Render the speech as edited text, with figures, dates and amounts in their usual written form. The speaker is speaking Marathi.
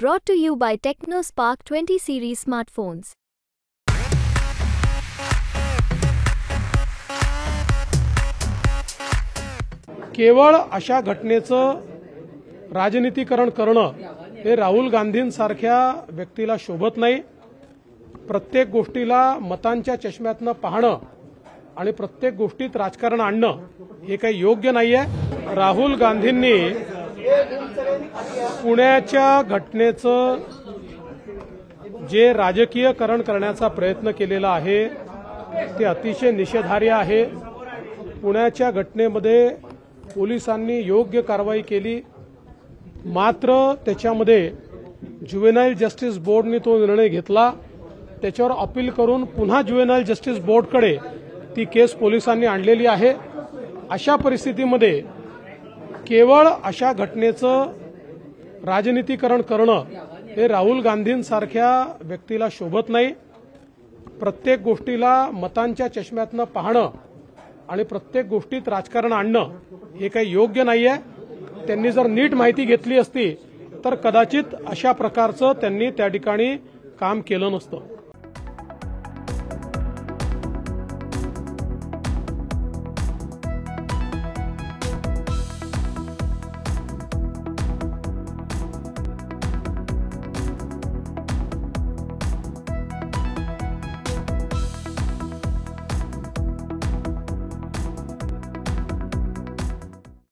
Brought to you by TechnoSpark 20 series smartphones. केवळ अशा घटनेचं राजनीतिकरण करणं हे राहुल गांधींसारख्या व्यक्तीला शोभत नाही। प्रत्येक गोष्टीला मतांच्या चष्म्यातनं पाहणं आणि प्रत्येक गोष्टीत राजकारण आणणं हे काही योग्य नाहीये। राहुल गांधींनी पुण्याच्या घटनेचं जे राजकीयकरण करण्याचा प्रयत्न केलेला आहे ते अतिशय निषेधार्ह आहे। पुण्याच्या घटनेमध्ये पोलिसांनी योग्य कारवाई केली, मात्र त्याच्यामध्ये ज्युव्हेनाइल जस्टिस बोर्डने तो निर्णय घेतला। त्याच्यावर अपील करून पुन्हा ज्युव्हेनाइल जस्टिस बोर्डकडे ती केस पोलिसांनी आणलेली आहे। अशा परिस्थितीमध्ये केवळ अशा घटनेचं राजनीतिकरण करणं हे राहुल गांधींसारख्या व्यक्तीला शोभत नाही। प्रत्येक गोष्टीला मतांच्या चष्म्यातनं पाहणं आणि प्रत्येक गोष्टीत राजकारण आणणं हे काही योग्य नाहीये। त्यांनी जर नीट माहिती घेतली असती तर कदाचित अशा प्रकारचं त्यांनी त्या ठिकाणी काम केलं नसतं।